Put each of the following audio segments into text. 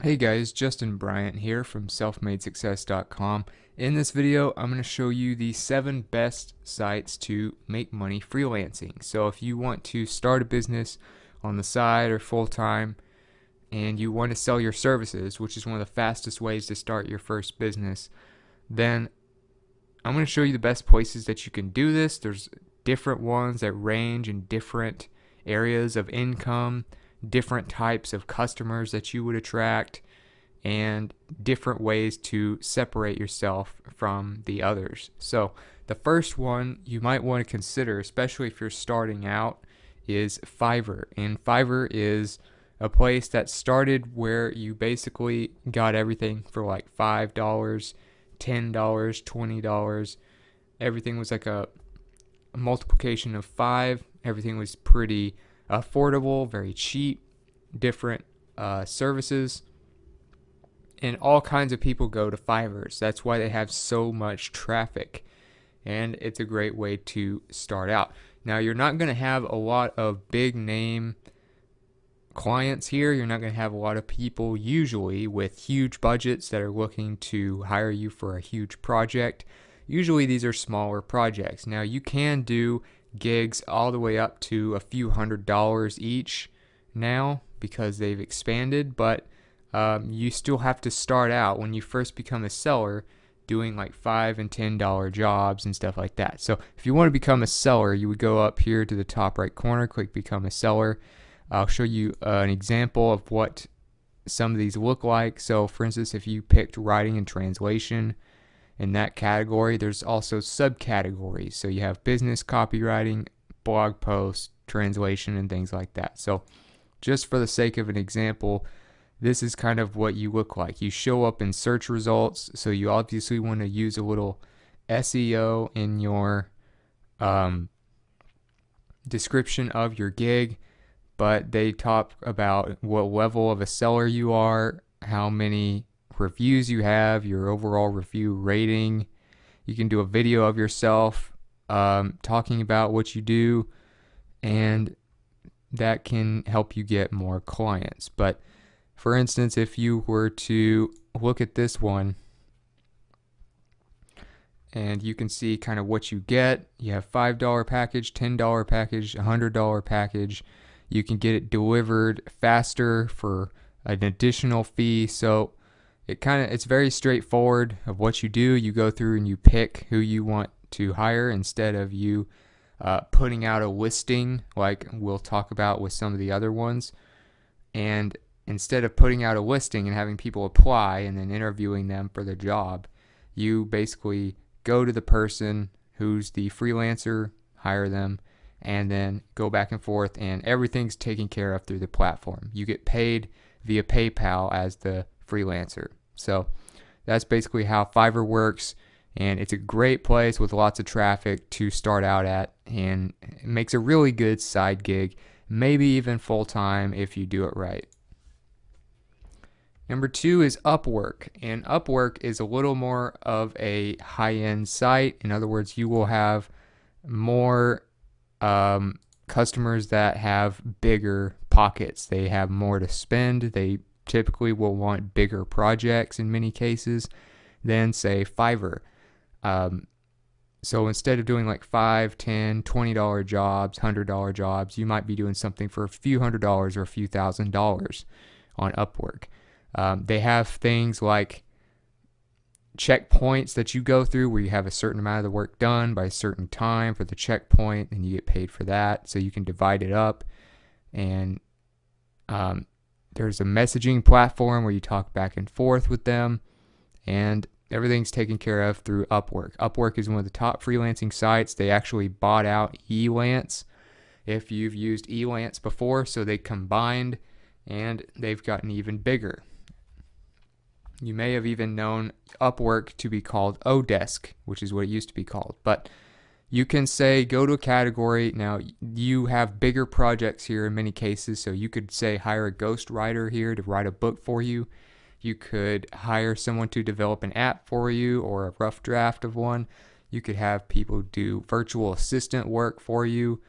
Hey guys, Justin Bryant here from selfmadesuccess.com. In this video, I'm going to show you the 7 best sites to make money freelancing. So if you want to start a business on the side or full-time and you want to sell your services, which is one of the fastest ways to start your first business, then I'm going to show you the best places that you can do this. There's different ones that range in different areas of income, different types of customers that you would attract, and different ways to separate yourself from the others. So the first one you might want to consider, especially if you're starting out, is Fiverr. And Fiverr is a place that started where you basically got everything for like $5, $10, $20. Everything was like a multiplication of 5. Everything was pretty affordable, very cheap, different services, and all kinds of people go to Fiverr. That's why they have so much traffic, and it's a great way to start out. Now, you're not going to have a lot of big name clients here. You're not going to have a lot of people usually with huge budgets that are looking to hire you for a huge project. Usually these are smaller projects. Now, you can do gigs all the way up to a few $100s each now because they've expanded, but you still have to start out when you first become a seller doing like $5 and $10 jobs and stuff like that. So if you want to become a seller, you would go up here to the top right corner, click become a seller. I'll show you an example of what some of these look like. So for instance, if you picked writing and translation in that category, there's also subcategories. So you have business copywriting, blog posts, translation, and things like that. So just for the sake of an example, this is kind of what you look like. You show up in search results, so you obviously want to use a little SEO in your description of your gig, but they talk about what level of a seller you are, how many reviews you have, your overall review rating. You can do a video of yourself talking about what you do, and that can help you get more clients. But for instance, if you were to look at this one, and you can see kind of what you get. You have $5 package, $10 package, $100 package. You can get it delivered faster for an additional fee. So it's very straightforward of what you do. You go through and you pick who you want to hire instead of you putting out a listing like we'll talk about with some of the other ones. And instead of putting out a listing and having people apply and then interviewing them for the job, you basically go to the person who's the freelancer, hire them, and then go back and forth, and everything's taken care of through the platform. You get paid via PayPal as the freelancer. So that's basically how Fiverr works, and it's a great place with lots of traffic to start out at, and it makes a really good side gig, maybe even full-time if you do it right. Number 2 is Upwork, and Upwork is a little more of a high-end site. In other words, you will have more customers that have bigger pockets. They have more to spend. They typically will want bigger projects in many cases than, say, Fiverr. So instead of doing like $5, $10, $20 jobs, $100 jobs, you might be doing something for a few $100s or a few $1,000s on Upwork. They have things like checkpoints that you go through where you have a certain amount of the work done by a certain time for the checkpoint, and you get paid for that. So you can divide it up. And there's a messaging platform where you talk back and forth with them, and everything's taken care of through Upwork. Upwork is one of the top freelancing sites. They actually bought out Elance, if you've used Elance before, so they combined and they've gotten even bigger. You may have even known Upwork to be called Odesk, which is what it used to be called. But you can say go to a category. Now, you have bigger projects here in many cases, so you could say hire a ghostwriter here to write a book for you. You could hire someone to develop an app for you or a rough draft of one. You could have people do virtual assistant work for you,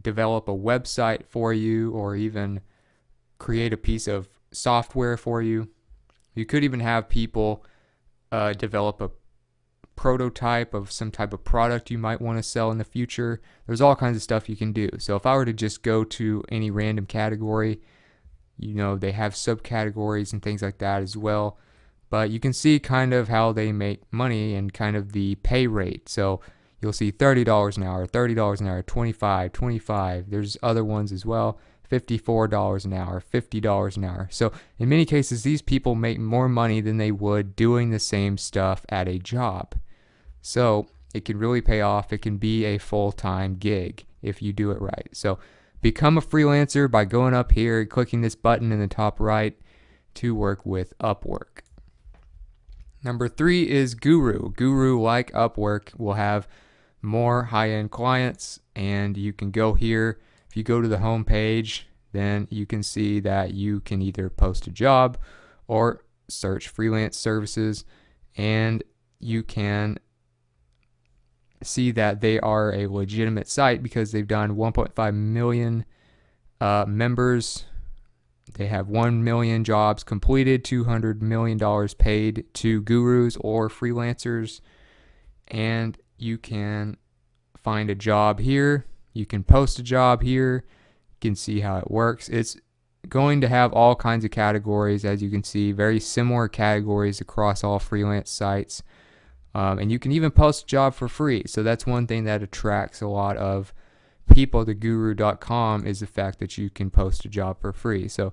develop a website for you, or even create a piece of software for you. You could even have people develop a prototype of some type of product you might want to sell in the future. There's all kinds of stuff you can do. So if I were to just go to any random category, they have subcategories and things like that as well. But you can see kind of how they make money and kind of the pay rate. So you'll see $30 an hour, $30 an hour, 25, 25. There's other ones as well. $54 an hour, $50 an hour. So in many cases, these people make more money than they would doing the same stuff at a job. So it can really pay off. It can be a full-time gig if you do it right. So become a freelancer by going up here, clicking this button in the top right to work with Upwork. Number 3 is Guru. Guru, like Upwork, will have more high-end clients, and you can go here. If you go to the home page, then you can see that you can either post a job or search freelance services, and you can see that they are a legitimate site because they've done 1.5 million members. They have 1 million jobs completed, $200 million paid to gurus or freelancers, and you can find a job here. You can post a job here. You can see how it works. It's going to have all kinds of categories, as you can see, very similar categories across all freelance sites. And you can even post a job for free. So that's one thing that attracts a lot of people to guru.com, is the fact that you can post a job for free. So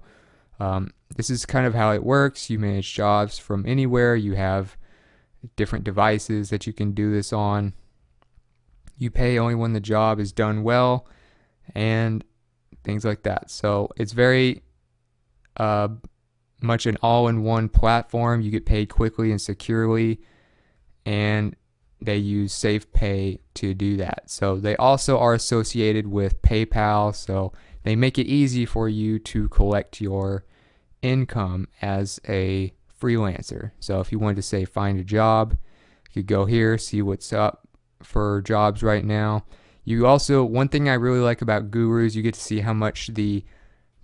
this is kind of how it works. You manage jobs from anywhere. You have different devices that you can do this on. You pay only when the job is done well and things like that. So it's very much an all-in-one platform. You get paid quickly and securely, and they use SafePay to do that. So they also are associated with PayPal, so they make it easy for you to collect your income as a freelancer. So if you wanted to say find a job, you could go here, see what's up for jobs right now. You also, one thing I really like about Guru is you get to see how much the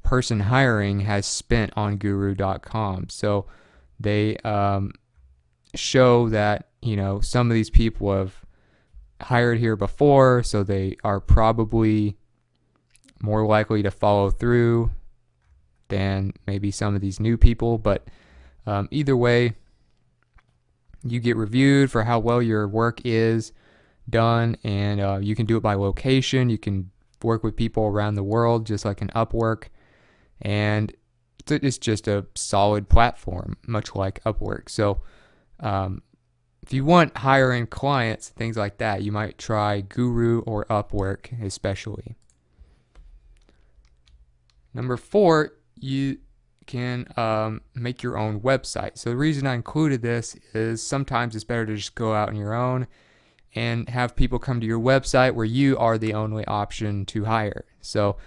person hiring has spent on guru.com. So they show that, some of these people have hired here before, so they are probably more likely to follow through than maybe some of these new people. But either way, you get reviewed for how well your work is done, and you can do it by location. You can work with people around the world, just like an Upwork, and it's just a solid platform, much like Upwork. So if you want higher end clients, things like that, you might try Guru or Upwork especially. Number 4, you can make your own website. So the reason I included this is sometimes it's better to just go out on your own and have people come to your website where you are the only option to hire. So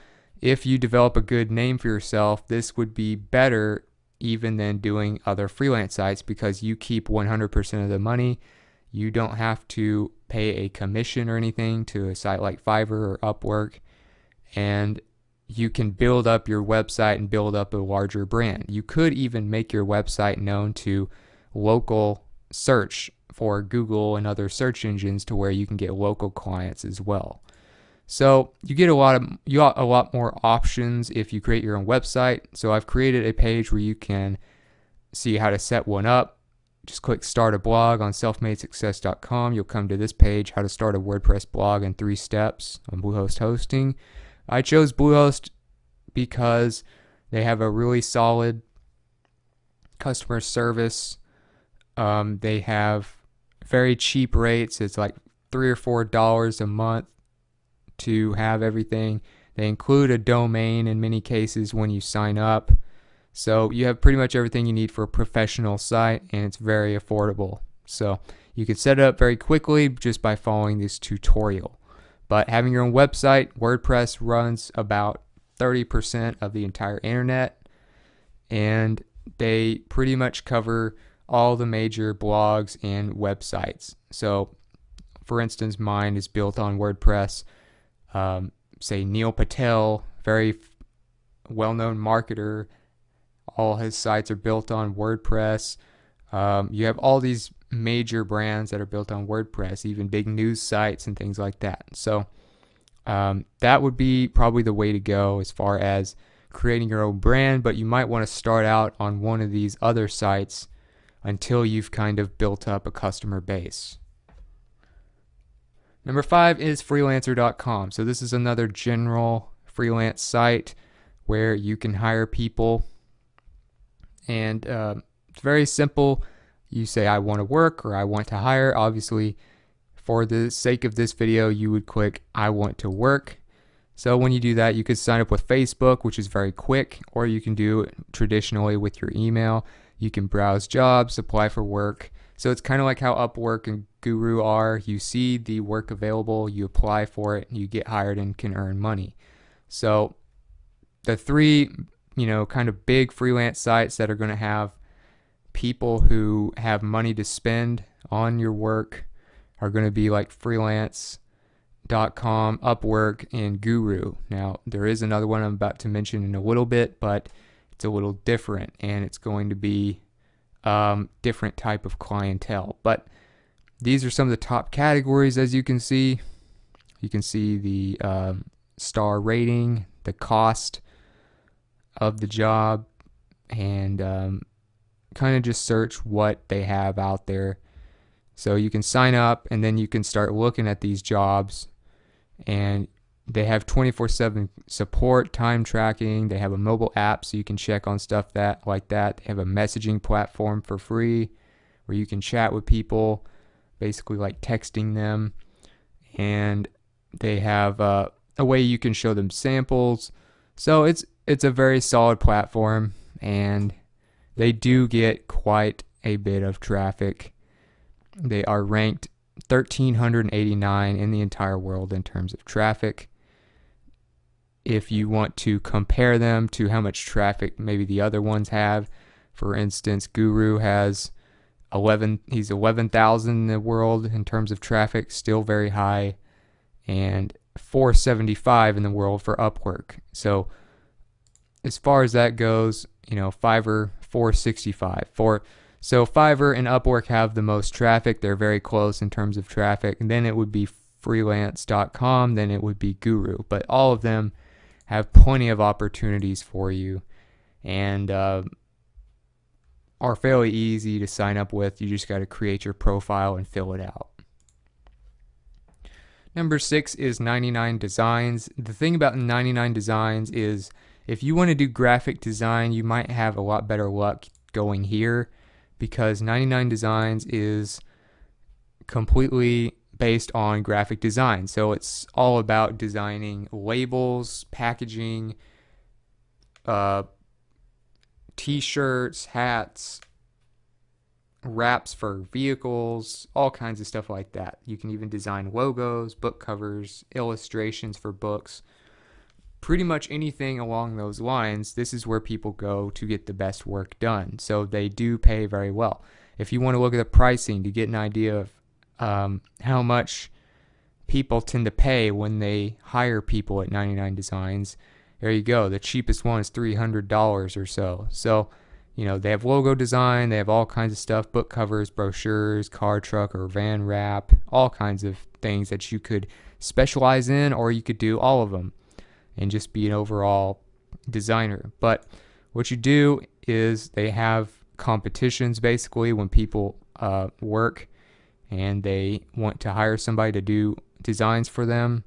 if you develop a good name for yourself, this would be better even than doing other freelance sites, because you keep 100% of the money. You don't have to pay a commission or anything to a site like Fiverr or Upwork, and you can build up your website and build up a larger brand. You could even make your website known to local search for Google and other search engines, to where you can get local clients as well. So you get a lot more options if you create your own website. So I've created a page where you can see how to set one up. Just click start a blog on selfmadesuccess.com. You'll come to this page, how to start a WordPress blog in 3 steps on Bluehost hosting. I chose Bluehost because they have a really solid customer service. They have very cheap rates. It's like $3 or $4 a month to have everything. They include a domain in many cases when you sign up. So you have pretty much everything you need for a professional site, and it's very affordable. So you can set it up very quickly just by following this tutorial. But having your own website, WordPress runs about 30% of the entire internet, and they pretty much cover all the major blogs and websites. So for instance, mine is built on WordPress. Say Neil Patel, very well-known marketer, All his sites are built on WordPress. You have all these major brands that are built on WordPress, even big news sites and things like that. So that would be probably the way to go as far as creating your own brand, but you might want to start out on one of these other sites until you've kind of built up a customer base. Number 5 is freelancer.com. So this is another general freelance site where you can hire people, and it's very simple. You say I want to work or I want to hire. Obviously, for the sake of this video, you would click I want to work. So when you do that, you could sign up with Facebook, which is very quick, or you can do it traditionally with your email. You can browse jobs, apply for work. So it's kind of like how Upwork and Guru are. You see the work available, you apply for it, you get hired and can earn money. So the three, kind of big freelance sites that are going to have people who have money to spend on your work are going to be like Freelance.com, Upwork, and Guru. Now, there is another one I'm about to mention in a little bit, but it's a little different, and it's going to be different type of clientele. But these are some of the top categories. As you can see the star rating, the cost of the job, and kind of just search what they have out there. So you can sign up, and then you can start looking at these jobs, and they have 24/7 support, time tracking. They have a mobile app so you can check on stuff like that. They have a messaging platform for free where you can chat with people, basically like texting them. And they have a way you can show them samples. So it's a very solid platform, and they do get quite a bit of traffic. They are ranked 1,389 in the entire world in terms of traffic. If you want to compare them to how much traffic maybe the other ones have, for instance, Guru has 11,000 in the world in terms of traffic, still very high, and 475 in the world for Upwork. So as far as that goes, Fiverr 465. So Fiverr and Upwork have the most traffic. They're very close in terms of traffic. And then it would be freelance.com, then it would be Guru. But all of them have plenty of opportunities for you, and are fairly easy to sign up with. You just got to create your profile and fill it out. Number 6 is 99 Designs. The thing about 99 Designs is if you want to do graphic design, you might have a lot better luck going here, because 99 Designs is completely based on graphic design. So it's all about designing labels, packaging, t-shirts, hats, wraps for vehicles, all kinds of stuff like that. You can even design logos, book covers, illustrations for books, pretty much anything along those lines. This is where people go to get the best work done. So they do pay very well. If you want to look at the pricing to get an idea of how much people tend to pay when they hire people at 99 Designs, there you go. The cheapest one is $300 or so. So, they have logo design, they have all kinds of stuff, book covers, brochures, car, truck, or van wrap, all kinds of things that you could specialize in, or you could do all of them and just be an overall designer. But what you do is they have competitions basically when people work and they want to hire somebody to do designs for them,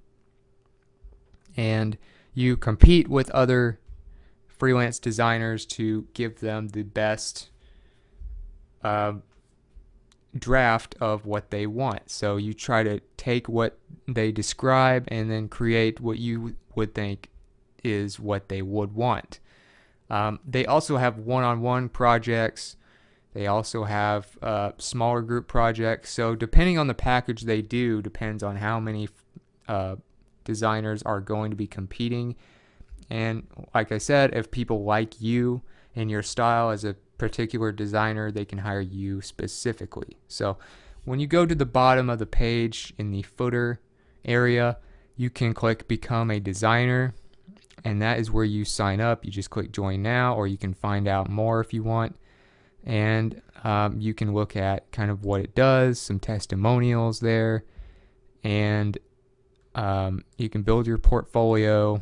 and you compete with other freelance designers to give them the best draft of what they want. So you try to take what they describe and then create what you would think is what they would want. They also have one-on-one projects. They also have smaller group projects. So depending on the package they do, depends on how many designers are going to be competing. And like I said, if people like you and your style as a particular designer, they can hire you specifically. So when you go to the bottom of the page in the footer area, you can click Become a Designer. and that is where you sign up. You just click join now, or you can find out more if you want. And you can look at kind of what it does, some testimonials there, and you can build your portfolio.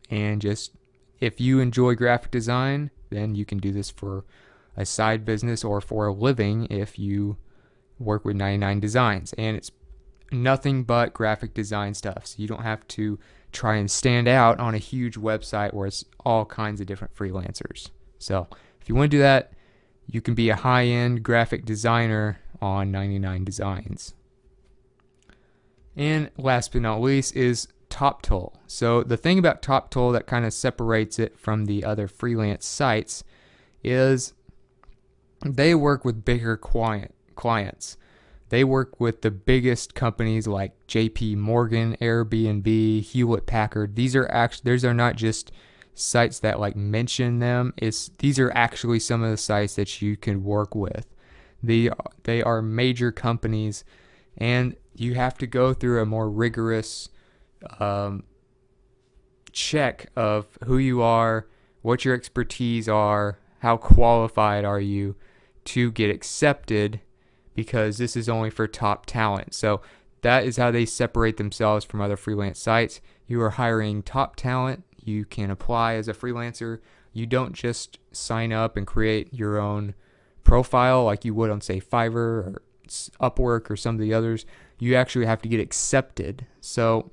And just, if you enjoy graphic design, then you can do this for a side business or for a living if you work with 99 Designs. And it's nothing but graphic design stuff, so you don't have to try and stand out on a huge website where it's all kinds of different freelancers. So if you want to do that, you can be a high-end graphic designer on 99 Designs. And last but not least is TopTool. So the thing about TopTool that kind of separates it from the other freelance sites is they work with bigger clients. They work with the biggest companies like JP Morgan, Airbnb, Hewlett Packard. These are not just sites that like mention them. These are actually some of the sites that you can work with. They are major companies, and you have to go through a more rigorous check of who you are, what your expertise are, how qualified are you to get accepted, because this is only for top talent. So that is how they separate themselves from other freelance sites. You are hiring top talent. You can apply as a freelancer. You don't just sign up and create your own profile like you would on, say, Fiverr or Upwork or some of the others. You actually have to get accepted. So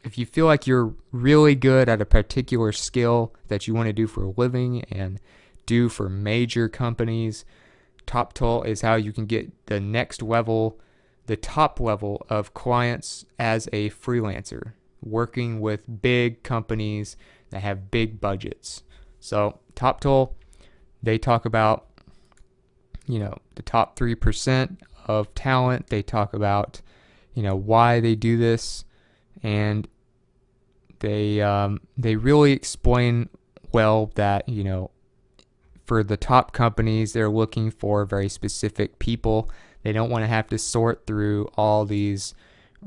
if you feel like you're really good at a particular skill that you want to do for a living and do for major companies, TopTool is how you can get the next level, the top level of clients as a freelancer, working with big companies that have big budgets. So TopTool, they talk about, the top 3% of talent. They talk about, why they do this, and they really explain well that, for the top companies, they're looking for very specific people. They don't want to have to sort through all these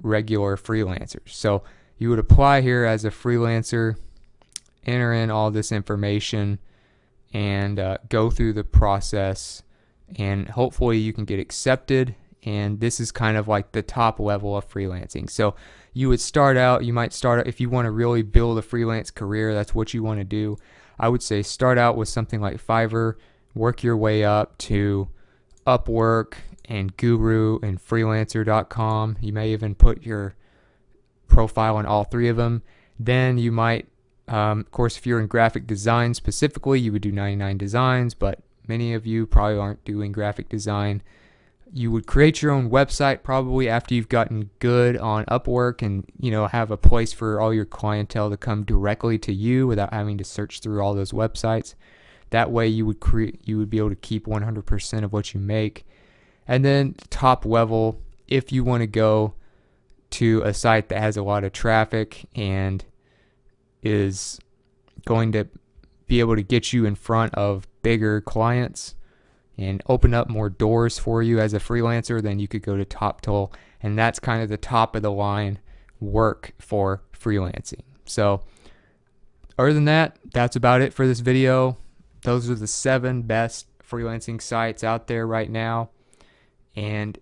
regular freelancers. So you would apply here as a freelancer, enter in all this information, and go through the process, and hopefully you can get accepted. And this is kind of like the top level of freelancing. So you might start out, if you want to really build a freelance career, that's what you want to do. I would say start out with something like Fiverr, work your way up to Upwork and Guru and Freelancer.com. You may even put your profile on all three of them. Then you might, of course, if you're in graphic design specifically, you would do 99 Designs, but many of you probably aren't doing graphic design. You would create your own website probably after you've gotten good on Upwork and, have a place for all your clientele to come directly to you without having to search through all those websites. That way you would be able to keep 100% of what you make. And then top level, if you want to go to a site that has a lot of traffic and is going to be able to get you in front of bigger clients and open up more doors for you as a freelancer, then you could go to TopTool, and that's kind of the top of the line work for freelancing. So other than that, that's about it for this video. Those are the 7 best freelancing sites out there right now. And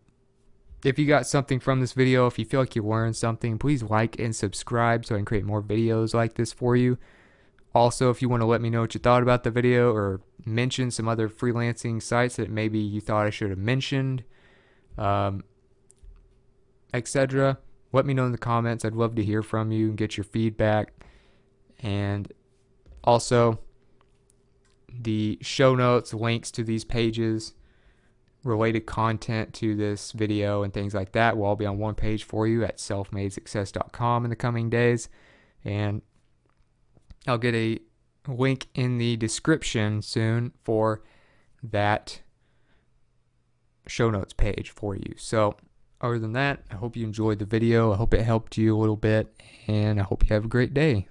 if you got something from this video, if you feel like you learned something, please like and subscribe so I can create more videos like this for you. Also, if you want to let me know what you thought about the video or mention some other freelancing sites that maybe you thought I should have mentioned, etc., let me know in the comments. I'd love to hear from you and get your feedback. And also, the show notes, links to these pages, related content to this video, and things like that will all be on one page for you at selfmadesuccess.com in the coming days. And I'll get a link in the description soon for that show notes page for you. So other than that, I hope you enjoyed the video. I hope it helped you a little bit, and I hope you have a great day.